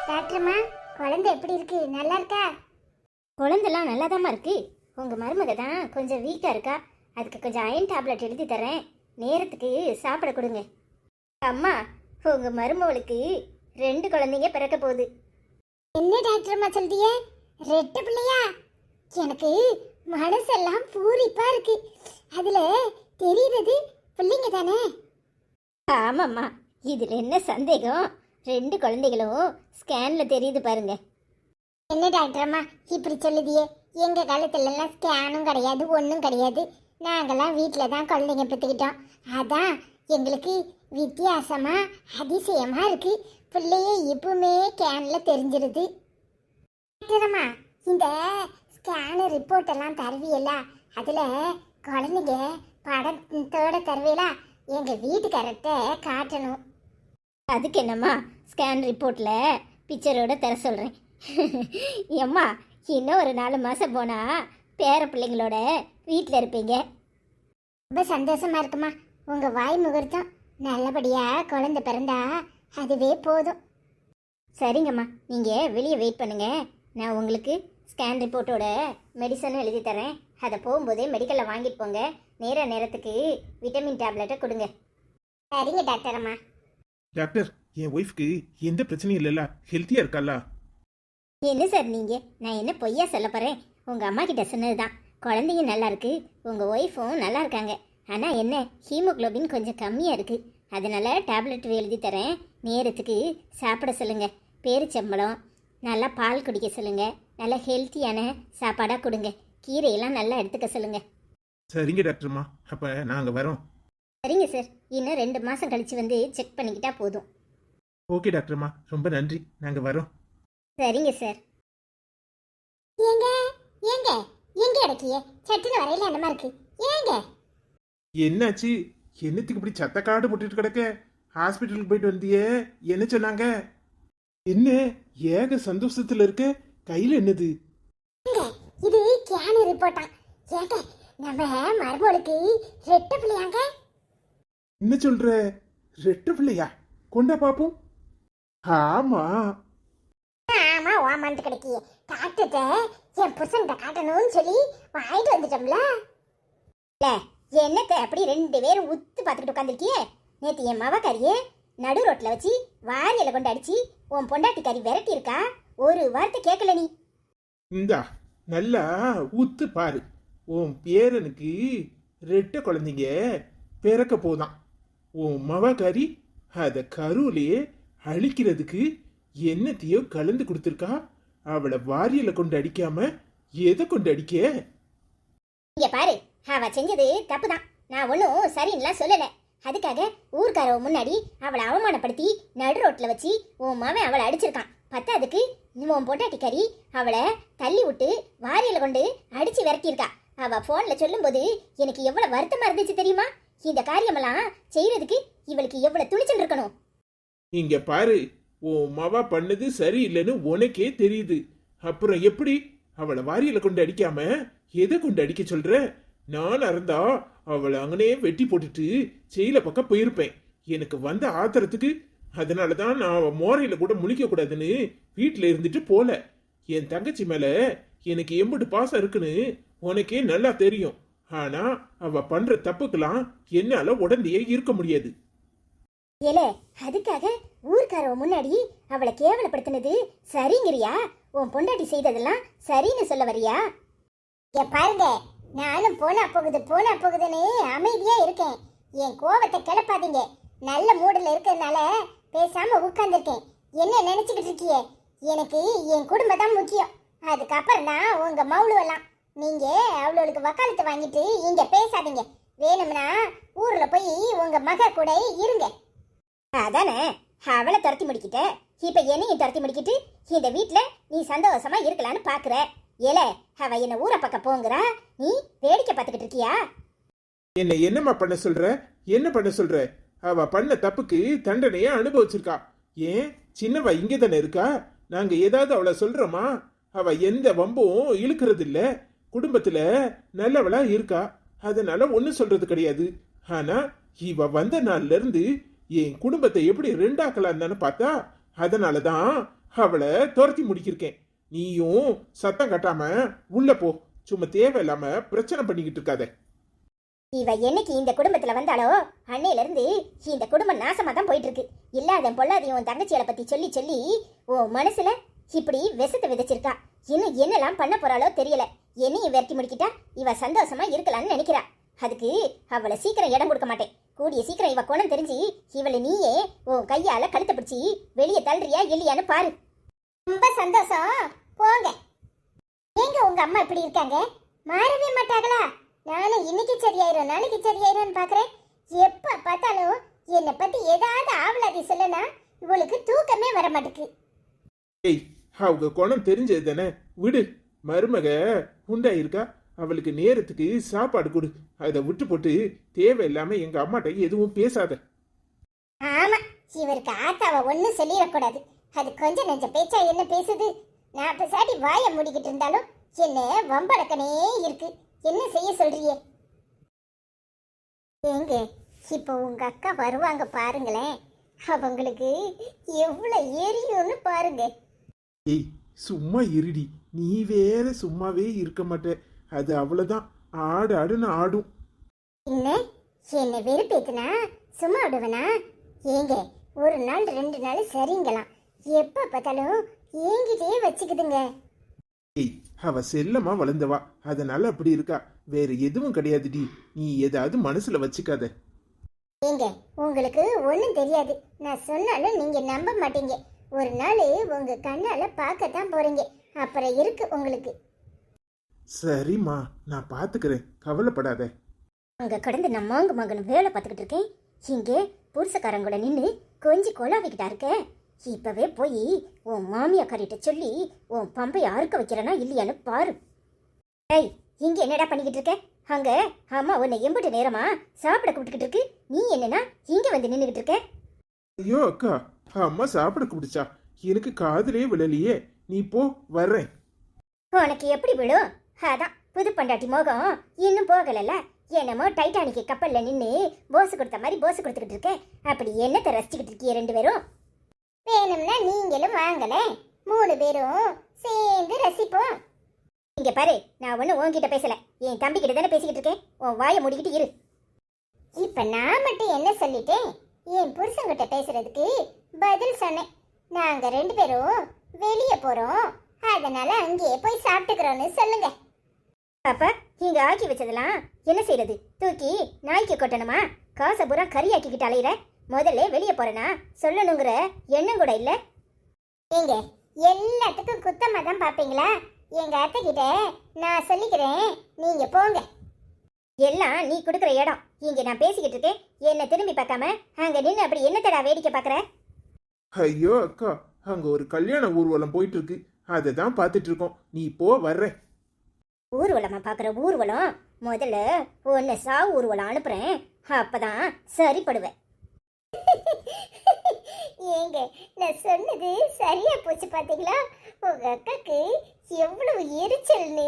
டாக்டர்மா, குழந்தை எப்படி இருக்கு? நல்லா இருக்கா? குழந்தெல்லாம் நல்லாதாம்மா இருக்கு. உங்க மருமக தான் கொஞ்சம் வீக்கா இருக்கா. அதுக்கு கொஞ்சம் அயன் டேப்லெட் எழுதி தரேன், நேரத்துக்கு சாப்பிட கொடுங்க. அம்மா, உங்க மருமவளுக்கு 2 குழந்தைங்க பிறக்க போகுது. என்ன டாக்டர்மா சொல்றிய? ரெட்ட பிள்ளையா? எனக்கு மனசெல்லாம் பூரிப்பா இருக்கு. அதுல தெரியுறது பிள்ளைங்க தானே? ஆமாம்மா, இதுல என்ன சந்தேகம்? 2 குழந்தைகளும் ஸ்கேன்ல தெரியுது பாருங்க. என்ன டாக்டர்மா இப்படி சொல்லுதியே? எங்க காலத்துல எல்லாம் ஸ்கேனும் கிடையாது, ஒன்றும் கிடையாது. நாங்கெல்லாம் வீட்டில் தான் குழந்தைங்க பெற்றுக்கிட்டோம். அதான் எங்களுக்கு வித்தியாசமா அதிசயமா இருக்கு. பிள்ளையே இப்பவுமே ஸ்கேன்ல தெரிஞ்சிருது. டாக்டர்மா, இந்த ஸ்கேனு ரிப்போர்ட் எல்லாம் தருவியல்ல, அதுல குழந்தைங்க படத்தோட தருவியலா? எங்க வீட்டுக்காரர்கிட்ட காட்டணும். அதுக்கு என்னம்மா, ஸ்கேன் ரிப்போர்ட்ல பிக்சரோட தர சொல்றேன். ஏம்மா, இன்னும் ஒரு 4 மாசம் போனா பேர பிள்ளைங்களோட வீட்டில் இருப்பீங்க. ரொம்ப சந்தோஷமா இருக்குமா. உங்க வாய் முகூர்த்தம் நல்லபடியா குழந்தை பிறந்தா அதுவே போதும். சரிங்கம்மா, நீங்கள் வெளியே வெயிட் பண்ணுங்க. நான் உங்களுக்கு ஸ்கேன் ரிப்போர்ட்டோட மெடிசனும் எழுதி தரேன். அதை போகும்போதே மெடிக்கலில் வாங்கிட்டு போங்க. நேரத்துக்கு விட்டமின் டேப்லெட்டை கொடுங்க. சரிங்க டாக்டரம்மா. டாக்டர், என் ஒய்ஃப்க்கு எந்த பிரச்சனையும் இல்லைல்ல? ஹெல்த்தியா இருக்காளா? என்ன சார் நீங்கள், நான் என்ன பொய்யா சொல்ல போகிறேன்? உங்கள் அம்மா கிட்ட சொன்னது தான். குழந்தையும் நல்லா இருக்கு, உங்கள் ஒய்ஃபும் நல்லா இருக்காங்க. ஆனால் என்ன, ஹீமோக்ளோபின் கொஞ்சம் கம்மியாக இருக்குது. அதனால டேப்லெட் எழுதி தரேன், நேரத்துக்கு சாப்பிட சொல்லுங்கள். பேரிச்சம்பழம், நல்லா பால் குடிக்க சொல்லுங்கள். நல்லா ஹெல்த்தியான சாப்பாடாக கொடுங்க. கீரையெல்லாம் நல்லா எடுத்துக்க சொல்லுங்கள். சரிங்க டாக்டர்மா, அப்ப நாங்க வரோம். சரிங்க சார், இன்னும் 2 மாதம் கழித்து வந்து செக் பண்ணிக்கிட்டா போதும். ஓகே டாக்டர்மா, ரொம்ப நன்றி, நாங்க வரோம். சரிங்க சார். ஏங்க ஏங்க எங்க இடக்கிய சட்டுன்னு வரையில என்னமா இருக்கு? ஏங்க என்னாச்சு? என்னத்துக்கு இப்படி சத்த காடு போட்டுட்டு கிடக்க? ஹாஸ்பிட்டலுக்கு போயிட்டு வந்தியே, என்ன சொன்னாங்க? என்ன ஏக சந்தோஷத்துல இருக்க? கையில என்னது? ஏங்க, இது ஸ்கேன் ரிப்போர்ட்டா? ஏங்க, நம்ம மருமகளுக்கு ரெட்ட பிள்ளையாங்க. என்ன சொல்ற? ரெட்ட பிள்ளையா? கொண்டா பாப்போம். ஆமா. ஆமா, ஓமாந்து கிடைக்கிய டாக்டர்கிட்ட என் புருஷன்கிட்ட காட்டணும்னு சொல்லி வாங்கிட்டு வந்துட்டோம்ல. இல்லை, என்னத்தை அப்படி 2 பேரும் உத்து பார்த்துக்கிட்டு உட்காந்துருக்கியே? நேற்று என் மவக்காரியே நடு ரோட்டில் வச்சு வாரியலை கொண்டு அடிச்சு உன் பொண்டாட்டிக்காரி விரட்டி இருக்கா. ஒரு வார்த்தை கேட்கல நீ. இந்தா நல்லா ஊத்து பாரு. உன் பேரனுக்கு ரெட்ட குழந்தைங்க பிறக்க போதான். உன் மவகாரி அத கருவிலேயே அழிக்கிறதுக்கு என்னத்தையோ கலந்து கொடுத்துருக்கா. அவளை வாரியல கொண்டு அடிக்காம எதை கொண்டு அடிக்க? இங்க பாரு, அவ செஞ்சது தப்பு தான். நான் ஒன்றும் சரின்னுலாம் சொல்லலை. அதுக்காக ஊர்க்காரவ முன்னாடி அவளை அவமானப்படுத்தி நடு ரோட்டில் வச்சு உன் மவன் அவளை அடிச்சிருக்கான். பத்தாதுக்கு உன் பொட்டாட்டிக்காரி அவளை தள்ளி விட்டு வாரியல கொண்டு அடிச்சு விரட்டியிருக்கா. அவ போன்ல சொல்லும்போது எனக்கு எவ்வளவு வருத்தமா இருந்துச்சு தெரியுமா? இந்த காரியமெல்லாம் செய்யறதுக்கு இவளுக்கு எவ்வளவு துணிச்சல் இருக்கணும். இங்க பாரு, உன் மவ பண்ணது சரியில்லைன்னு உனக்கே தெரியுது. அப்புறம் எப்படி அவளை வாரியல கொண்டு அடிக்காம எதை கொண்டு அடிக்க சொல்ற? நான் இருந்தா அவளை அங்கனே வெட்டி போட்டுட்டு செயல பக்கம் போயிருப்பேன். எனக்கு வந்த ஆத்திரத்துக்கு அதனாலதான் நான் அவ மோரையில கூட முழிக்க கூடாதுன்னு வீட்டுல இருந்துட்டு போல. என் தங்கச்சி மேல எனக்கு எம்புட்டு பாசம் இருக்குன்னு உனக்கே நல்லா தெரியும். ஆனா அவ பண்ற தப்புக்கெல்லாம் என்னால உடனே இருக்க முடியாது. ஏலே, அதுக்காக ஊர்க்காரவ முன்னாடி அவளை கேவலப்படுத்தினது சரிங்கிறியா? உன் பொண்டாட்டி செய்ததெல்லாம் சரின்னு சொல்ல வரியா? பாருங்க, நானும் போனா போகுதுன்னு அமைதியா இருக்கேன். என் கோவத்தை கிளப்பாதீங்க. நல்ல மூடுல இருக்கிறதுனால பேசாம உட்கார்ந்துருக்கேன். என்ன நினைச்சுக்கிட்டு இருக்கியே? எனக்கு என் குடும்பம் தான் முக்கியம். அதுக்கப்புறம் தான் உங்க மவுளுவெல்லாம். நீங்க அவளுக்கு வக்காலத்து வாங்கிட்டு இங்க பேசாதீங்க. வேணும்னா ஊர்ல போய் உங்க மக கூட இருங்க. அதானே, அவளை துரத்தி முடிக்கிட்ட, இப்ப என்னையும் துரத்தி முடிக்கிட்டு இந்த வீட்டுல நீ சந்தோஷமா இருக்கலான்னு பாக்குற. ஏலே, அவ என்ன ஊரை பக்கம் போங்கிறா, நீ வேடிக்கை பார்த்துக்கிட்டு இருக்கியா? என்னம்மா பண்ண சொல்ற? என்ன பண்ண சொல்ற? அவ பண்ண தப்புக்கு தண்டனைய அனுபவிச்சிருக்கா. ஏன் சின்னவ இங்க தானே இருக்கா? நாங்க ஏதாவது அவளை சொல்றோமா? அவ எந்த வம்பும் இழுக்கிறது இல்ல. குடும்பத்துல நல்லவளா இருக்கா, அதனால ஒன்னும் சொல்றது கிடையாது. ஆனா இவ வந்த நாள்ல இருந்து என் குடும்பத்தை எப்படி 2 ஆக்கலாம் தானே பார்த்தா, அதனாலதான் அவளை துரத்தி முடிக்கிருக்கேன். நீயும் சத்தம் கட்டாம உள்ள போ. சும்மா தேவையில்லாம பிரச்சனை பண்ணிக்கிட்டு இருக்காத. இவ என்னைக்கு இந்த குடும்பத்துல வந்தாலோ அன்னையில இருந்து இந்த குடும்பம் நாசமா தான் போயிட்டு இருக்கு. இல்லாத பொல்லாதையும் உன் தங்கச்சியால பத்தி சொல்லி சொல்லி உன் மனசுல இப்படி விஷத்தை விதைச்சிருக்கா. இன்னும் என்னெல்லாம் பண்ண போறாளோ தெரியல. என்னையும் விரட்டி முடிக்கிட்டா இவ சந்தோஷமா இருக்கலாம்னு நினைக்கிறா. அதுக்கு அவளை சீக்கிரம் இடம் கொடுக்க மாட்டேன். கூடிய சீக்கிரம் இவ குணம் தெரிஞ்சு இவளை நீயே உன் கையால கழுத்தை பிடிச்சி வெளியே தள்ளுறியா இல்லையான்னு பாரு. ரொம்ப சந்தோஷம். போங்க. ஏங்க உங்க அம்மா இப்படி இருக்காங்க? மாறவே மாட்டாங்களா? நானும் இன்னைக்கு சரியாயிரும் நாளைக்கு சரியாயிரும்னு பாக்குறேன். எப்ப பார்த்தாலும் என்னை பத்தி ஏதாவது ஆவலாதி சொல்லனா இவளுக்கு தூக்கமே வர மாட்டேங்குது. ஏய், அவங்க குணம் தெரிஞ்சது தானே, விடு. மருமக உண்டாயிருக்கா, அவளுக்கு நேரத்துக்கு சாப்பாடு கொடு. அதை விட்டு போட்டு தேவையில்லாம எங்க அம்மாட்ட எதுவும் பேசாத. ஆமா, இவருக்கு ஆத்தாவை ஒன்னும் சொல்லிடக்கூடாது. அது கொஞ்சம் நெஞ்ச பேச்சா என்ன பேசுது? நான் பேசாட்டி வாயை மூடிக்கிட்டு இருந்தாலும் என்ன வம்பளக்கனே இருக்கு. என்ன செய்ய சொல்றியே? ஏங்க இப்போ உங்க அக்கா வருவாங்க பாருங்களேன். அவங்களுக்கு எவ்வளவு எரியும்னு பாருங்க. ஏய், சும்மா இருடி. நீ வேற சும்மாவே இருக்க மாட்ட. அது அவ்வளவுதான், ஆடு ஆடுன்னு ஆடும். என்ன வெறுப்பேத்துனா சும்மா விடுவனா? ஏங்க ஒரு நாள் 2 நாள் சரிங்களாம். எப்ப பார்த்தாலும் ஏங்கிட்டே வச்சுக்குதுங்க. ஏய், அவ செல்லமா வளர்ந்தவா, அதனால அப்படி இருக்கா. வேற எதுவும் கிடையாதுடி. நீ ஏதாவது மனசுல வச்சுக்காத. ஏங்க உங்களுக்கு ஒன்றும் தெரியாது. நான் சொன்னாலும் நீங்க நம்ப மாட்டீங்க. ஒரு நாள் உங்க கண்ணால பார்க்கத்தான் போறீங்க. அப்புறம் இருக்கு உங்களுக்கு. சரிம்மா, நான் பாத்துக்கிறேன், கவலைப்படாத. அங்க கடந்து நான் மாங்கு மகன் வேலை பார்த்துக்கிட்டு இருக்கேன். இங்கே புருஷக்காரன் கூட நின்று கொஞ்சம் கொலாவிக்கிட்டா இருக்க. இப்பவே போய் உன் மாமியாக்காரிட்ட சொல்லி உன் பம்பை அறுக்க வைக்கிறனா இல்லையான்னு பாரு. ஏய், இங்க என்னடா பண்ணிக்கிட்டு இருக்க? அங்க அம்மா உன்னை எம்பிட்டு நேரமா சாப்பிட கூப்பிட்டுக்கிட்டு இருக்கு. நீ என்னன்னா இங்க வந்து நின்றுகிட்டு இருக்க? ஐயோ அக்கா, அம்மா சாப்பிட குடிச்சா, எனக்கு காதுலயே விழலையே. நீ போ, வர்றேன். உனக்கு எப்படி விழும்? அதான் புது பண்டாட்டி மோகம் இன்னும் போகலல்ல. என்னமோ டைட்டானிக்கு கப்பல்ல நின்று போசு கொடுத்த மாதிரி போசு கொடுத்துக்கிட்டு இருக்க. அப்படி என்னத்தை ரசிச்சுக்கிட்டு இருக்கிய 2 பேரும்? வேணும்னா நீங்களும் வாங்கல, 3 பேரும் சேர்ந்து ரசிப்போம். இங்க பாரு, நான் ஒன்னும் உன்கிட்ட பேசல, என் தம்பி கிட்ட தானே பேசிக்கிட்டு இருக்கேன். உன் வாயை மூடிக்கிட்டு இரு. இப்ப நான் மட்டும் என்ன சொல்லிட்டேன்? என் புருஷன்கிட்ட பேசுறதுக்கு பதில் சொன்னேன். நாங்க 2 பேரும் வெளியே போறோம், அதனால அங்கேயே போய் சாப்பிட்டுக்கிறோன்னு சொல்லுங்க. அப்ப இங்க ஆக்கி வச்சதெல்லாம் என்ன செய்யறது? தூக்கி நாய்க்கு கொட்டணுமா? காசை பூரா கறி ஆக்கிக்கிட்டு அலையிற. முதல்ல வெளியே போறேனா சொல்லணுங்கிற எண்ணம் கூட இல்ல. ஏங்க எல்லாத்துக்கும் குத்தமா தான் பாப்பீங்களா? எங்க அத்தை கிட்ட நான் சொல்லிக்கிறேன், நீங்க போங்க. எல்லாம் நீ கொடுக்குற இடம். இங்க நான் பேசிக்கிட்டு இருக்கேன், என்ன திரும்பி பார்க்காம அங்க நின்று அப்படி என்னத்தடா வேடிக்கை பார்க்கற? ஐயோ அக்கா, அங்க ஒரு கல்யாண ஊர்வலம் போயிட்டு இருக்கு, அதை தான் பார்த்துட்டு இருக்கோம். நீ போ, வர்றேன். ஊர்வலமா பார்க்குற ஊர்வலம்? முதல்ல உன்னை சாவு ஊர்வலம் அனுப்புறேன், அப்பதான் சரிப்படுவேன். ஏங்க நான் சொன்னது சரியா போச்சு பாத்தீங்களா? உங்க அக்காக்கு எவ்வளவு எரிச்சல்னு.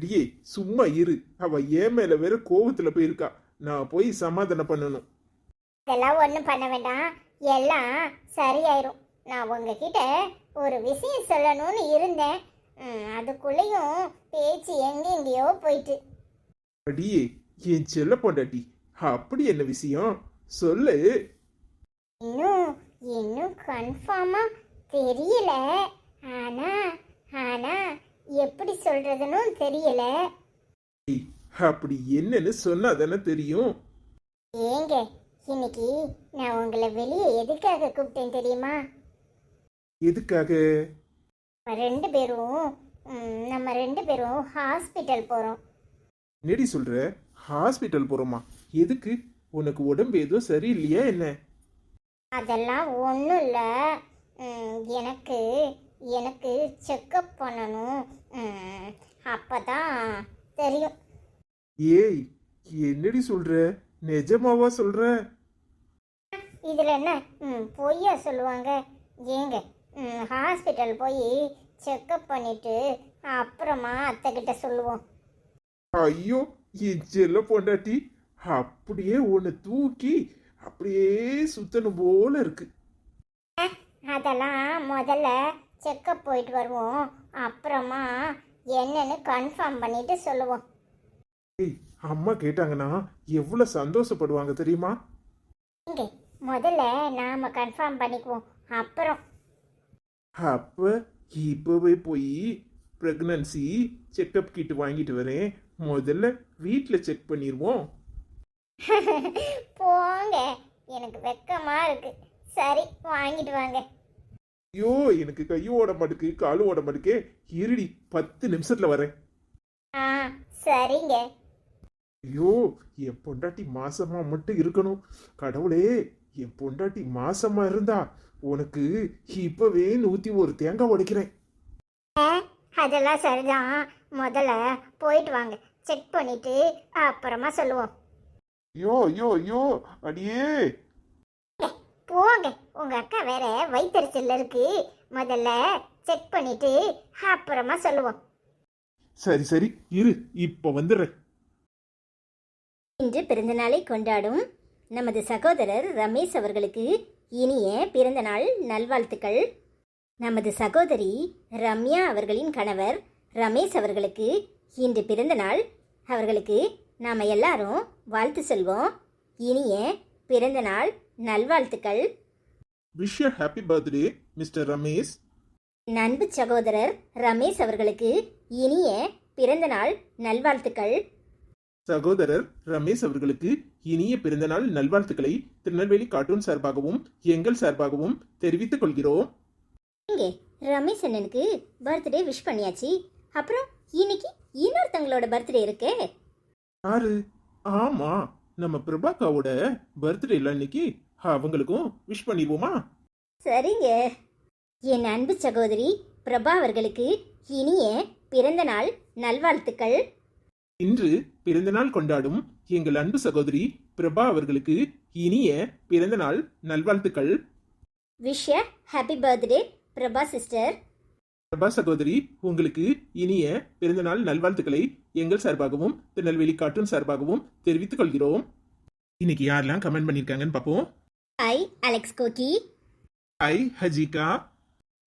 அடியே சும்மா இரு. அவ ஏன் மேல வேற கோவத்துல போயிருக்கா. நான் போய் சமாதானம் பண்ணணும். இதெல்லாம் ஒன்றும் பண்ண வேண்டாம், எல்லாம் சரியாயிரும். நான் உங்ககிட்ட ஒரு விஷயம் சொல்லணும்னு இருந்தேன். அதுக்குள்ளேயும் பேச்சு எங்கெங்கேயோ போயிட்டு. அடியே என் செல்ல பொண்டாட்டி, அப்படி என்ன விஷயம் சொல்லு. இன்னும் இன்னும் கன்ஃபார்மா தெரியல. ஆனா ஆனா எப்படி சொல்றதுன்னு தெரியல. ஏய், அப்படி என்னன்னு சொன்னாதானே தெரியும். ஏங்க இன்னைக்கு நான் உங்களை வெளியே எதுக்காக கூப்பிட்டேன் தெரியுமா? எதுக்காக? நம்ம ரெண்டு பேரும் ஹாஸ்பிட்டல் போறோம். என்னடி சொல்ற? ஹாஸ்பிட்டல் போறோமா? எதுக்கு? உனக்கு உடம்பு ஏதோ சரியில்லையா என்ன? அதெல்லாம் ஒன்றும் இல்லை. எனக்கு எனக்கு செக்கப் பண்ணணும். அப்பதான் தெரியும். ஏய், என்னடி சொல்ற? நிஜமாவா சொல்ற? இதில் என்ன பொய்யா சொல்லுவாங்க? ஏங்க ஹாஸ்பிட்டல் போய் செக்கப் பண்ணிட்டு அப்புறமா அத்தை கிட்ட சொல்லுவோம். ஐயோ என் செல்ல பொண்டாட்டி, அப்படியே உன்னை தூக்கி அப்படியே சுத்தணும் போல இருக்கு. அதெல்லாம் முதல்ல செக்கப் போயிட்டு வருவோம், அப்புறமா என்னன்னு கன்ஃபார்ம் பண்ணிட்டு சொல்லுவோம். ஏய், அம்மா கேட்டாங்கன்னா எவ்வளவு சந்தோஷப்படுவாங்க தெரியுமா? இங்க முதல்ல நாம கன்ஃபார்ம் பண்ணிக்குவோம், அப்புறம் அப்ப இப்பவே போய் பிரெக்னன்சி செக்கப் கிட் வாங்கிட்டு வரேன். முதல்ல வீட்டில் செக் பண்ணிடுவோம். போங்க, எனக்கு வெக்கமா இருக்கு. சரி, வாங்கிட்டு வாங்க. ஐயோ, எனக்கு கையும் ஓட மாட்டுக்கு காலும் ஓட மாட்டுக்கே. இருடி, 10 நிமிஷத்துல வரேன். ஆ சரிங்க. ஐயோ, என் பொண்டாட்டி மாசமா மட்டும் இருக்கணும். கடவுளே, என் பொண்டாட்டி மாசமா இருந்தா உனக்கு இப்பவே 101 தேங்காய் உடைக்கிறேன். அதெல்லாம் சரிதான், முதல்ல போயிட்டு வாங்க, செக் பண்ணிட்டு அப்புறமா சொல்லுவோம். ஐயோ ஐயோ ஐயோ, அடியே. போங்க, உங்க அக்கா வேற வயிற்றுச்சல்ல இருக்கு, முதல்ல செக் பண்ணிட்டு அப்புறமா சொல்லுவோம். சரி சரி, இரு, இப்ப வந்துடுறேன். இன்று பிறந்தநாளை கொண்டாடும் நமது சகோதரர் ரமேஷ் அவர்களுக்கு இனிய பிறந்தநாள் நல்வாழ்த்துக்கள். நமது சகோதரி ரம்யா அவர்களின் கணவர் ரமேஷ் அவர்களுக்கு இன்று பிறந்தநாள். அவர்களுக்கு நாம் எல்லாரும் வாழ்த்து சொல்வோம். இனிய பிறந்தநாள் நல்வாழ்த்துக்கள். Wish you happy birthday Mister Ramesh. நண்பு சகோதரர் ரமேஷ் அவர்களுக்கு இனிய பிறந்தநாள் நல்வாழ்த்துக்கள். சகோதரர் ரமேஷ் அவர்களுக்கு இனிய பிறந்தநாள் நல்வாழ்த்துக்களை திருநெல்வேலி கார்ட்டூன் சார்பாகவும் எங்கள் சார்பாகவும் தெரிவித்துக் கொள்கிறோம். இங்கே ரமேஷ் அண்ணனுக்கு பர்த்டே விஷ் பண்ணியாச்சு. அப்புறம் இன்னைக்கு இன்னொருத்தங்களோட பர்த்டே இருக்கே. யாரு? ஆமா, நம்ம பிரபாக்காவோட பர்த்டே இல்ல இன்னைக்கு. அவங்களுக்கும் விஷ் பண்ணிடுவோமா? சரிங்க. என் அன்பு சகோதரி பிரபா அவர்களுக்கு இனிய பிறந்தநாள் நல்வாழ்த்துக்கள். இன்று பிறந்தநாள் கொண்டாடும் எங்கள் அன்பு சகோதரி பிரபா அவர்களுக்கு இனிய பிறந்தநாள் நல்வாழ்த்துக்கள். விஷ் ய happy birthday Prabha sister. Prabha சகோதரி, உங்களுக்கு இனிய பிறந்தநாள் நல்வாழ்த்துக்களை எங்கள் சார்பாகவும் திருநெல்வேலி கார்ட்டூன் சார்பாகவும் தெரிவித்துக் கொள்கிறோம். இன்னைக்கு யாரெல்லாம் கமெண்ட் பண்ணிருக்காங்கன்னு பார்ப்போம். ஐ அலெக்ஸ் கோகி, ஐ ஹஜிகா,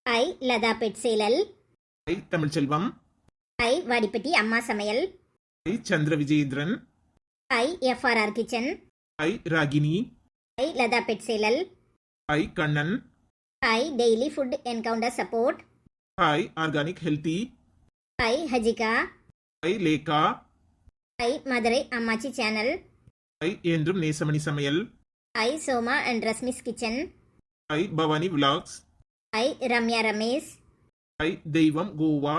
ஐ லதா பெட்சேலல், ஐ தமிழ்ச்செல்வம், ஐ வாடிப்பட்டி அம்மா சமையல், hi Chandra Vijayendran, hi FRR kitchen, hi Ragini, hi Latha பெட்சேலல், hi Kannan, hi daily food encounter support, hi organic healthy, hi ஹஜிகா, ஐ லேகா, ஐ மதுரை அம்மாச்சி சேனல், ஐ என்றும் நேசமணி சமையல், ஐ சோமா அண்ட் ரஸ்மிஸ் kitchen, hi Bhavani vlogs, hi Ramya Ramesh, hi தெய்வம் கோவா,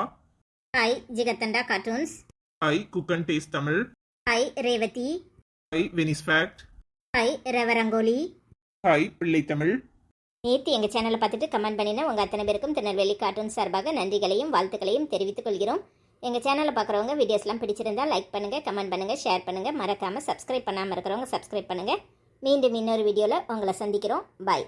hi Jigarthanda cartoons, hi cook and taste Tamil, hi Revathi, hi Venice fact, hi ரவரங்கோலி. Hi பிள்ளை தமிழ். நேற்று எங்கள் சேனலை பார்த்துட்டு கமெண்ட் பண்ணின உங்கள் அத்தனை பேருக்கும் திருநெல்வேலி கார்ட்டூன் சார்பாக நன்றிகளையும் வாழ்த்துக்களையும் தெரிவித்துக் கொள்கிறோம். எங்கள் சேனலை பார்க்குறவங்க வீடியோஸ்லாம் பிடிச்சிருந்தா லைக் பண்ணுங்கள், கமெண்ட் பண்ணுங்கள், ஷேர் பண்ணுங்கள். மறக்காமல் சப்ஸ்கிரைப் பண்ணாமல் இருக்கிறவங்க சப்ஸ்கிரைப் பண்ணுங்கள். மீண்டும் இன்னொரு வீடியோவில் உங்களை சந்திக்கிறோம். பாய்.